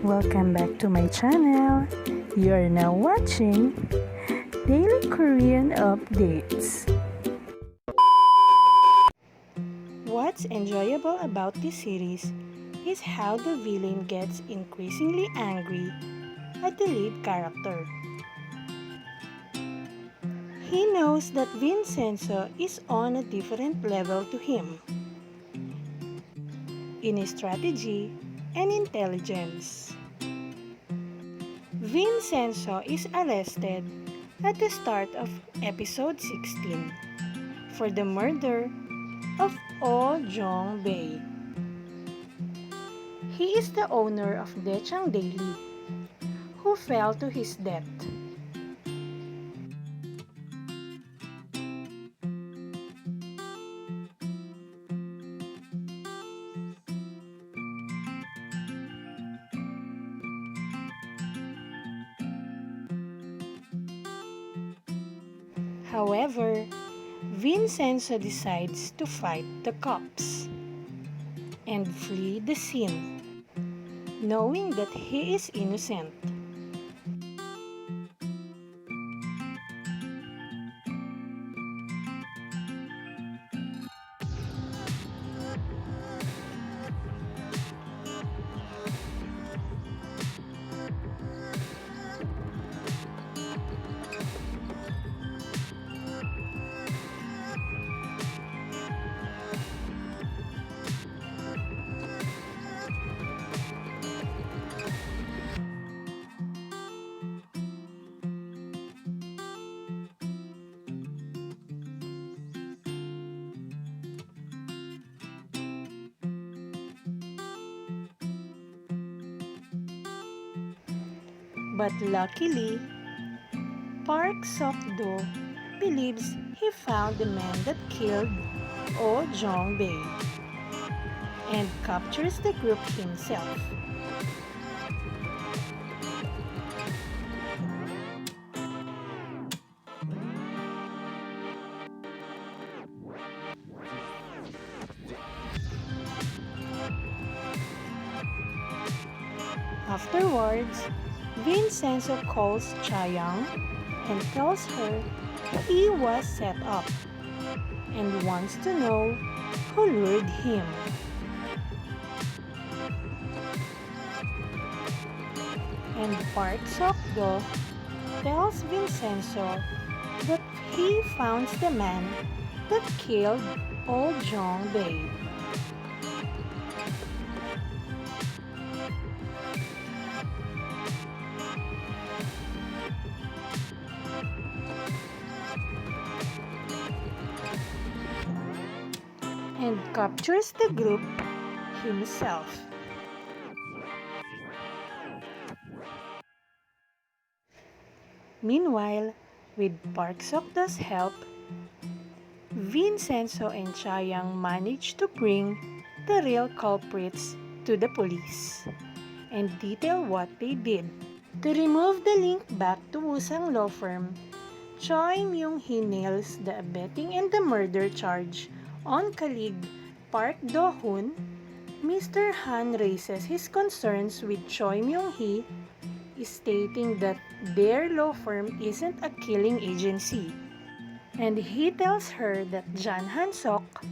Welcome back to my channel. You are now watching Daily Korean Updates. What's enjoyable about this series is how the villain gets increasingly angry at the lead character. He knows that Vincenzo is on a different level to him in his strategy and intelligence. Vincenzo is arrested at the start of episode 16 for the murder of Oh Jong-bae. He is the owner of Daechang Daily, who fell to his death. However, Vincenzo decides to fight the cops and flee the scene, knowing that he is innocent. But luckily, Park Sok-do believes he found the man that killed Oh Jong-bae and captures the group himself. Afterwards, Vincenzo calls Chayoung and tells her he was set up and wants to know who lured him. And Park Sok-do tells Vincenzo that he found the man that killed Oh Jong-bae. And captures the group himself. Meanwhile, with Park Sok-do's help, Vincenzo and Chayoung manage to bring the real culprits to the police and detail what they did. To remove the link back to Wusang law firm, Choi Myung-hee nails the abetting and the murder charge on colleague Park Do-hoon. Mr. Han raises his concerns with Choi Myung-hee, stating that their law firm isn't a killing agency, and he tells her that Jan Han-sok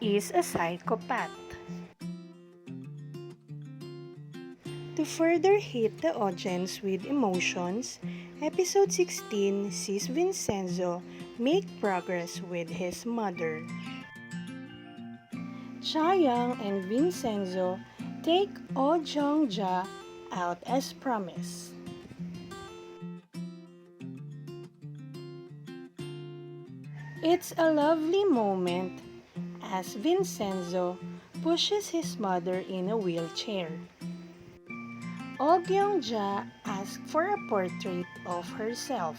is a psychopath. To further hit the audience with emotions, episode 16 sees Vincenzo make progress with his mother. Chayoung and Vincenzo take Oh Jong-ja out as promised. It's a lovely moment as Vincenzo pushes his mother in a wheelchair. Oh Jong-ja asks for a portrait of herself.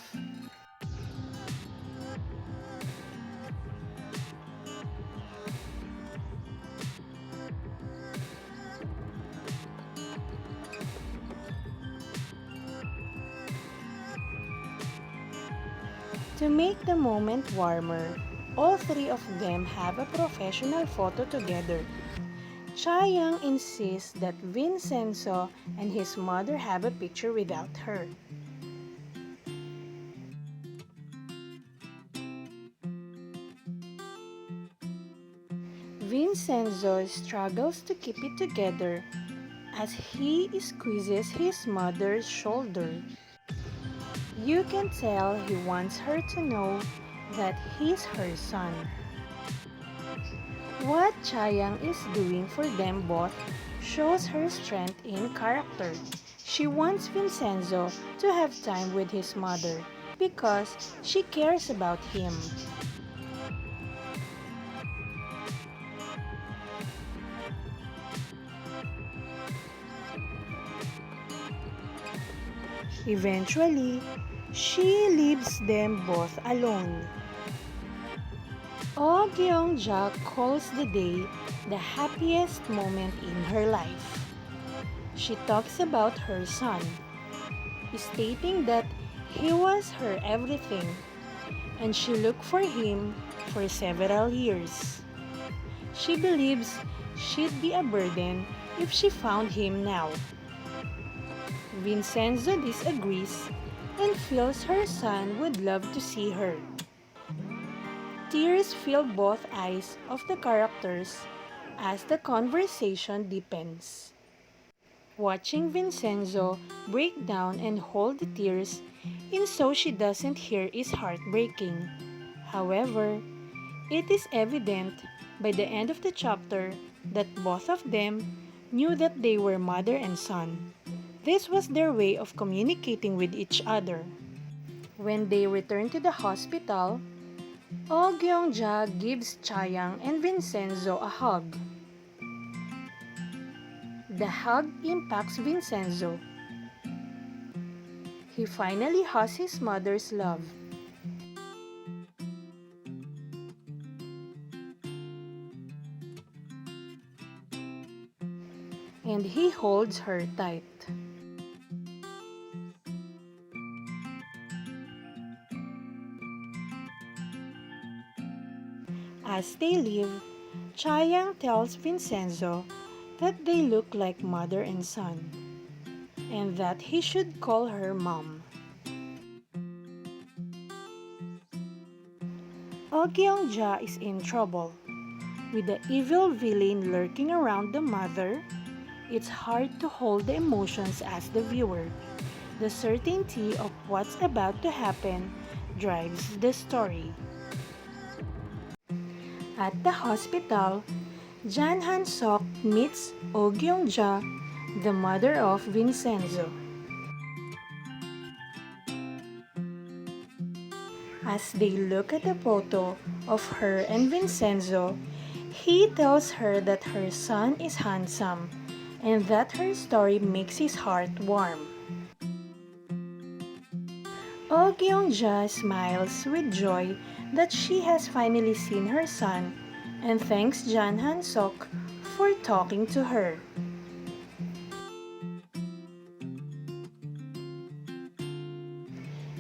To make the moment warmer, all three of them have a professional photo together. Chayang insists that Vincenzo and his mother have a picture without her. Vincenzo struggles to keep it together as he squeezes his mother's shoulder. You can tell he wants her to know that he's her son. What Chayang is doing for them both shows her strength in character. She wants Vincenzo to have time with his mother because she cares about him. Eventually, she leaves them both alone. Oh Gyeong-ja calls the day the happiest moment in her life. She talks about her son, stating that he was her everything and she looked for him for several years. She believes she'd be a burden if she found him now. Vincenzo disagrees and feels her son would love to see her. Tears fill both eyes of the characters as the conversation deepens. Watching Vincenzo break down and hold the tears in so she doesn't hear is heartbreaking. However, it is evident by the end of the chapter that both of them knew that they were mother and son. This was their way of communicating with each other. When they return to the hospital, Oh Gyeong-ja gives Chayang and Vincenzo a hug. The hug impacts Vincenzo. He finally has his mother's love. And he holds her tight. As they leave, Chayang tells Vincenzo that they look like mother and son, and that he should call her mom. Oh Gyeong-ja is in trouble. With the evil villain lurking around the mother, it's hard to hold the emotions as the viewer. The certainty of what's about to happen drives the story. At the hospital, Jan Han-sok meets Oh Gyeong-ja, the mother of Vincenzo. As they look at the photo of her and Vincenzo, he tells her that her son is handsome and that her story makes his heart warm. Oh Gyeong-ja smiles with joy that she has finally seen her son and thanks Jan Han-sok for talking to her.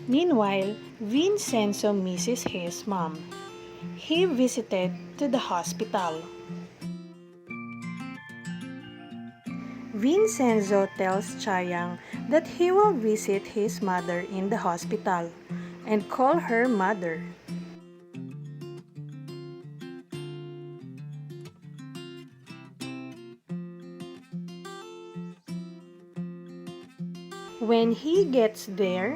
Meanwhile, Vincenzo misses his mom. He visited to the hospital. Vincenzo tells Chayang that he will visit his mother in the hospital and call her mother. When he gets there,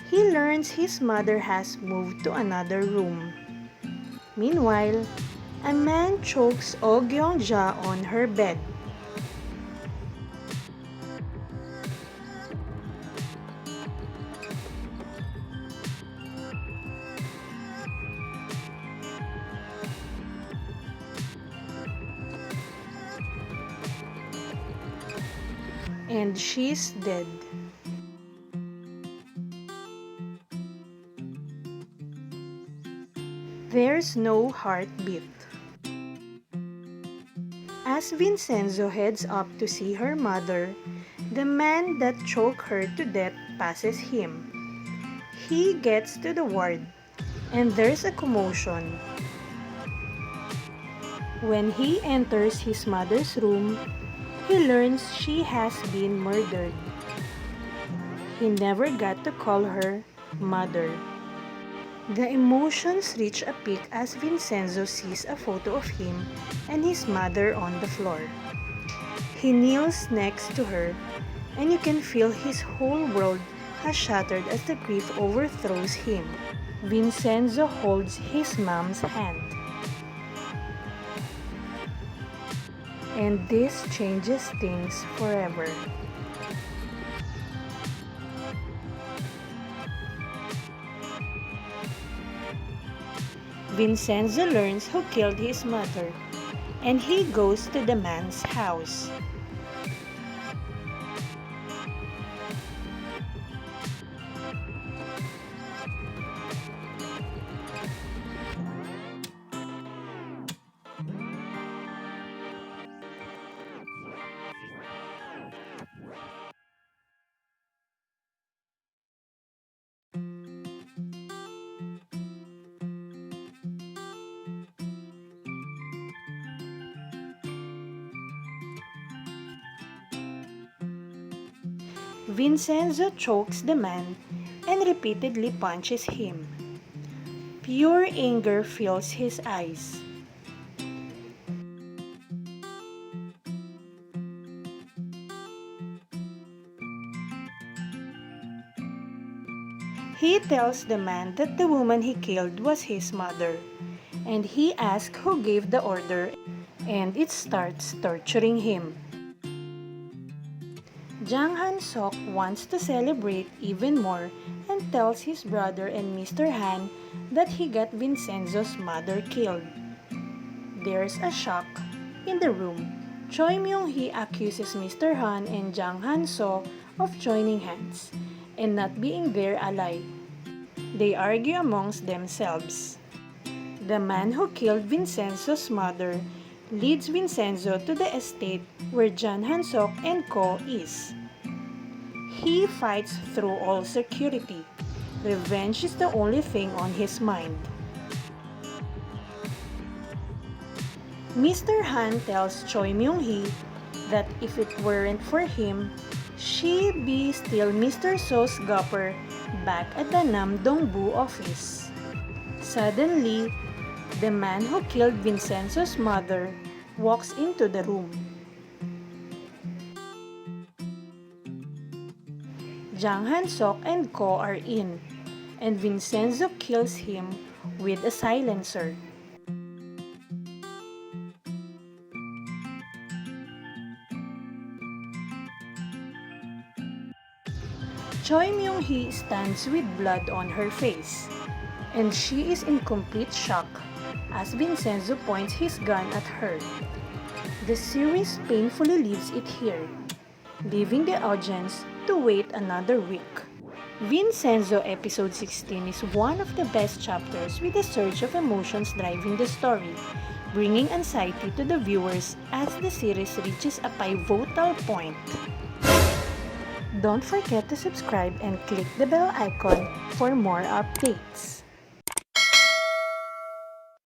he learns his mother has moved to another room. Meanwhile, a man chokes Oh Gyeong-ja on her bed. And she's dead. There's no heartbeat. As Vincenzo heads up to see her mother, the man that choked her to death passes him. He gets to the ward, and there's a commotion. When he enters his mother's room, he learns she has been murdered. He never got to call her mother. The emotions reach a peak as Vincenzo sees a photo of him and his mother on the floor. He kneels next to her, and you can feel his whole world has shattered as the grief overthrows him. Vincenzo holds his mom's hand. And this changes things forever. Vincenzo learns who killed his mother, and he goes to the man's house. Vincenzo chokes the man and repeatedly punches him. Pure anger fills his eyes. He tells the man that the woman he killed was his mother, and he asks who gave the order, and it starts torturing him. Jang Han-sok wants to celebrate even more and tells his brother and Mr. Han that he got Vincenzo's mother killed. There's a shock in the room. Choi Myung-hee accuses Mr. Han and Jang Han-so of joining hands and not being their ally. They argue amongst themselves. The man who killed Vincenzo's mother leads Vincenzo to the estate where Jang Han-sok and Co is. He fights through all security. Revenge is the only thing on his mind. Mr. Han tells Choi Myung-hee that if it weren't for him, she'd be still Mr. So's gopper back at the Nam-dong-bu office. Suddenly, the man who killed Vincenzo's mother walks into the room. Jang Han-sok and Co are in, and Vincenzo kills him with a silencer. Choi Myung-hee stands with blood on her face, and she is in complete shock as Vincenzo points his gun at her. The series painfully leaves it here, leaving the audience to wait another week. Vincenzo episode 16 is one of the best chapters with a surge of emotions driving the story, bringing anxiety to the viewers as the series reaches a pivotal point. Don't forget to subscribe and click the bell icon for more updates.